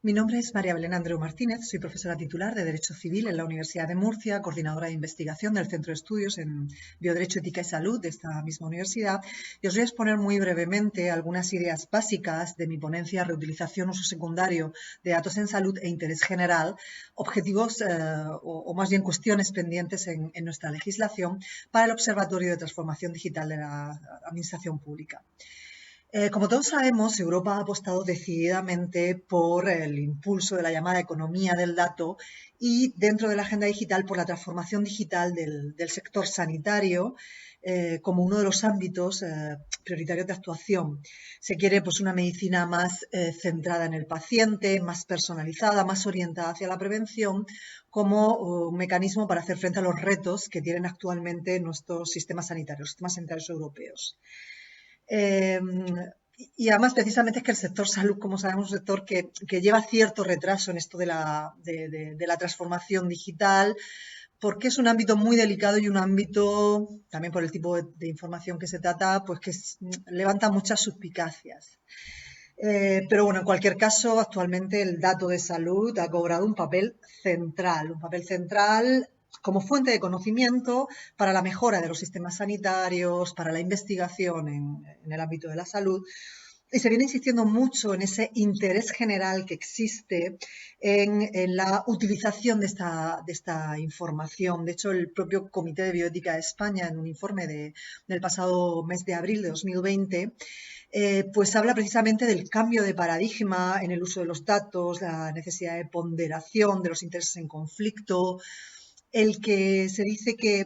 Mi nombre es María Belén Andreu Martínez, soy profesora titular de Derecho Civil en la Universidad de Murcia, coordinadora de investigación del Centro de Estudios en Bioderecho, Ética y Salud de esta misma universidad, y os voy a exponer muy brevemente algunas ideas básicas de mi ponencia Reutilización, uso secundario de datos en salud e interés general, objetivos o más bien cuestiones pendientes en nuestra legislación para el Observatorio de Transformación Digital de la Administración Pública. Como todos sabemos, Europa ha apostado decididamente por el impulso de la llamada economía del dato y dentro de la agenda digital por la transformación digital del sector sanitario como uno de los ámbitos prioritarios de actuación. Se quiere pues, una medicina más centrada en el paciente, más personalizada, más orientada hacia la prevención como un mecanismo para hacer frente a los retos que tienen actualmente nuestros sistemas sanitarios europeos. Y además, precisamente es que el sector salud, como sabemos, es un sector que lleva cierto retraso en esto de la transformación digital, porque es un ámbito muy delicado y un ámbito, también por el tipo de información que se trata, pues que levanta muchas suspicacias. Pero bueno, en cualquier caso, actualmente el dato de salud ha cobrado un papel central como fuente de conocimiento para la mejora de los sistemas sanitarios, para la investigación en el ámbito de la salud. Y se viene insistiendo mucho en ese interés general que existe en la utilización de esta información. De hecho, el propio Comité de Bioética de España, en un informe del pasado mes de abril de 2020, pues habla precisamente del cambio de paradigma en el uso de los datos, la necesidad de ponderación de los intereses en conflicto, el que se dice que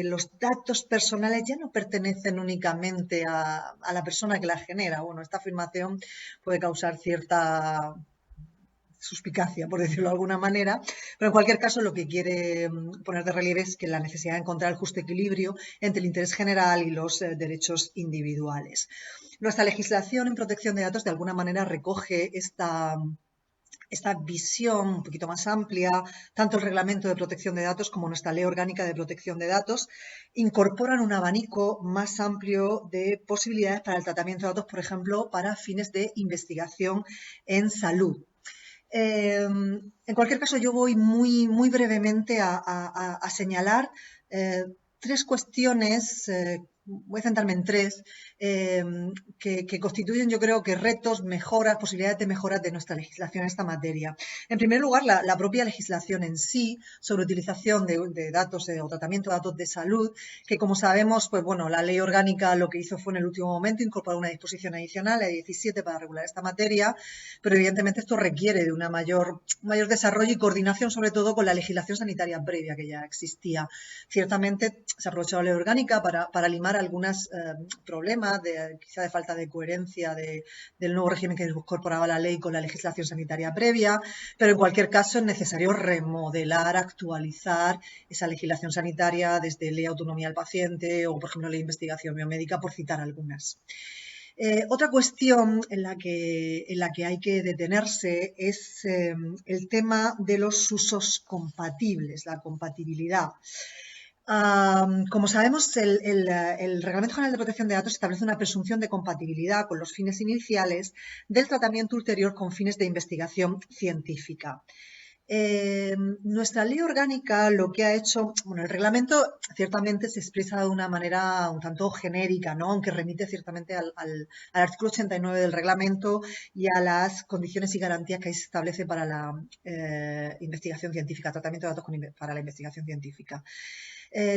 los datos personales ya no pertenecen únicamente a la persona que la genera. Bueno, esta afirmación puede causar cierta suspicacia, por decirlo de alguna manera, pero en cualquier caso lo que quiere poner de relieve es que la necesidad de encontrar el justo equilibrio entre el interés general y los derechos individuales. Nuestra legislación en protección de datos de alguna manera recoge esta visión un poquito más amplia, tanto el Reglamento de Protección de Datos como nuestra Ley Orgánica de Protección de Datos, incorporan un abanico más amplio de posibilidades para el tratamiento de datos, por ejemplo, para fines de investigación en salud. En cualquier caso, yo voy muy brevemente a señalar tres cuestiones, voy a centrarme en tres, que constituyen, yo creo, que retos, mejoras, posibilidades de mejoras de nuestra legislación en esta materia. En primer lugar, la propia legislación en sí sobre utilización de datos o tratamiento de datos de salud, que como sabemos, pues bueno, la ley orgánica lo que hizo fue en el último momento incorporar una disposición adicional, la 17, para regular esta materia, pero evidentemente esto requiere de un mayor desarrollo y coordinación, sobre todo con la legislación sanitaria previa que ya existía. Ciertamente se ha aprovechado la ley orgánica para limar algunos problemas, quizá de falta de coherencia del nuevo régimen que incorporaba la ley con la legislación sanitaria previa, pero en cualquier caso es necesario remodelar, actualizar esa legislación sanitaria desde ley de autonomía del paciente o, por ejemplo, ley de investigación biomédica, por citar algunas. Otra cuestión en la que hay que detenerse es el tema de los usos compatibles, la compatibilidad. Como sabemos, el Reglamento General de Protección de Datos establece una presunción de compatibilidad con los fines iniciales del tratamiento ulterior con fines de investigación científica. Nuestra ley orgánica lo que ha hecho, bueno, el reglamento ciertamente se expresa de una manera un tanto genérica, ¿no? Aunque remite ciertamente al artículo 89 del reglamento y a las condiciones y garantías que ahí se establece para la investigación científica, tratamiento de datos para la investigación científica.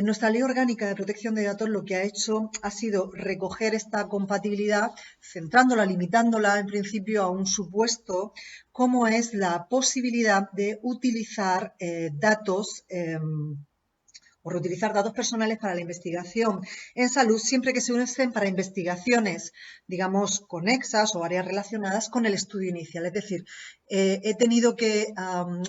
Nuestra Ley Orgánica de Protección de Datos lo que ha hecho ha sido recoger esta compatibilidad, centrándola, limitándola en principio a un supuesto, como es la posibilidad de utilizar datos o reutilizar datos personales para la investigación en salud siempre que se usen para investigaciones, digamos, conexas o áreas relacionadas con el estudio inicial. Es decir, he tenido que,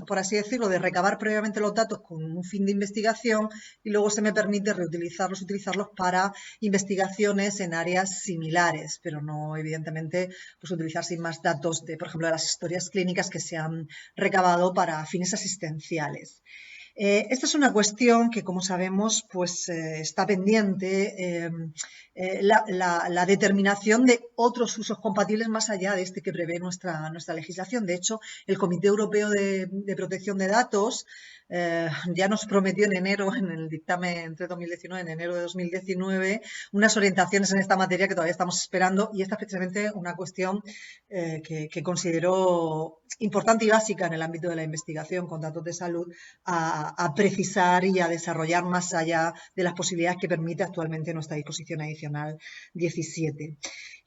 por así decirlo, de recabar previamente los datos con un fin de investigación y luego se me permite reutilizarlos, utilizarlos para investigaciones en áreas similares, pero no, evidentemente, pues utilizar sin más datos de, por ejemplo, de las historias clínicas que se han recabado para fines asistenciales. Esta es una cuestión que, como sabemos, pues está pendiente la determinación de otros usos compatibles más allá de este que prevé nuestra legislación. De hecho, el Comité Europeo de Protección de Datos ya nos prometió en enero, en el dictamen entre 2019, en enero de 2019, unas orientaciones en esta materia que todavía estamos esperando, y esta es precisamente una cuestión que considero importante y básica en el ámbito de la investigación con datos de salud a precisar y a desarrollar más allá de las posibilidades que permite actualmente nuestra disposición adicional 17.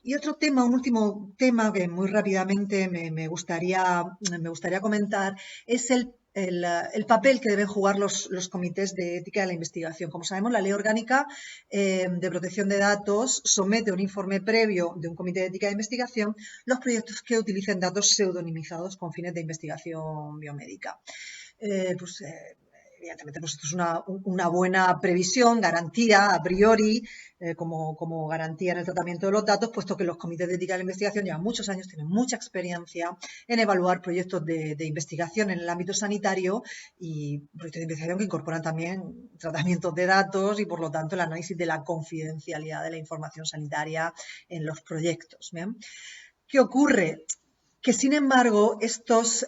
Y otro tema, un último tema que muy rápidamente me gustaría comentar es el papel que deben jugar los comités de ética de la investigación. Como sabemos, la Ley Orgánica de Protección de Datos somete a un informe previo de un comité de ética de investigación los proyectos que utilicen datos pseudonimizados con fines de investigación biomédica. Evidentemente, pues esto es una buena previsión, garantía a priori, como garantía en el tratamiento de los datos, puesto que los comités de ética de la investigación llevan muchos años, tienen mucha experiencia en evaluar proyectos de investigación en el ámbito sanitario y proyectos de investigación que incorporan también tratamientos de datos y, por lo tanto, el análisis de la confidencialidad de la información sanitaria en los proyectos. ¿Bien? ¿Qué ocurre? Que, sin embargo, estos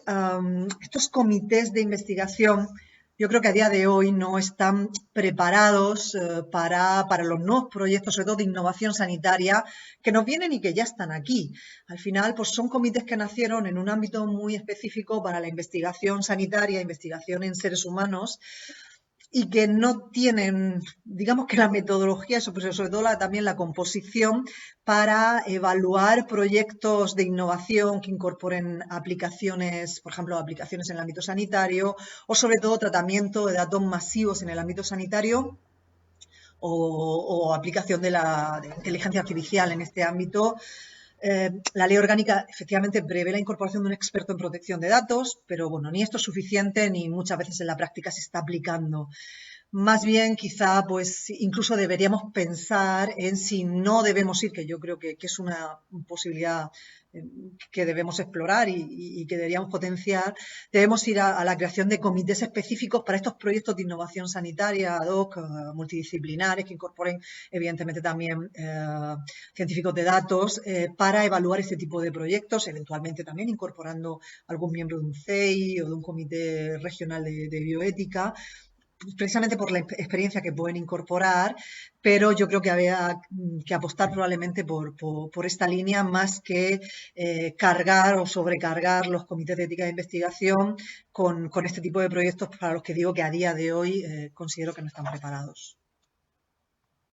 comités de investigación, yo creo que a día de hoy no están preparados para los nuevos proyectos, sobre todo de innovación sanitaria, que nos vienen y que ya están aquí. Al final, pues son comités que nacieron en un ámbito muy específico para la investigación sanitaria, investigación en seres humanos, y que no tienen, digamos que la metodología, sobre todo también la composición, para evaluar proyectos de innovación que incorporen aplicaciones, por ejemplo, aplicaciones en el ámbito sanitario, o sobre todo tratamiento de datos masivos en el ámbito sanitario, o aplicación de la inteligencia artificial en este ámbito. La ley orgánica efectivamente prevé la incorporación de un experto en protección de datos, pero bueno, ni esto es suficiente ni muchas veces en la práctica se está aplicando. Más bien, quizá, pues incluso deberíamos pensar en si no debemos ir, que yo creo que es una posibilidad que debemos explorar y que deberíamos potenciar, debemos ir a la creación de comités específicos para estos proyectos de innovación sanitaria ad hoc, multidisciplinares, que incorporen evidentemente también científicos de datos para evaluar este tipo de proyectos, eventualmente también incorporando algún miembro de un CEI o de un comité regional de bioética, precisamente por la experiencia que pueden incorporar, pero yo creo que había que apostar probablemente por esta línea más que cargar o sobrecargar los comités de ética de investigación con este tipo de proyectos para los que digo que a día de hoy considero que no están preparados.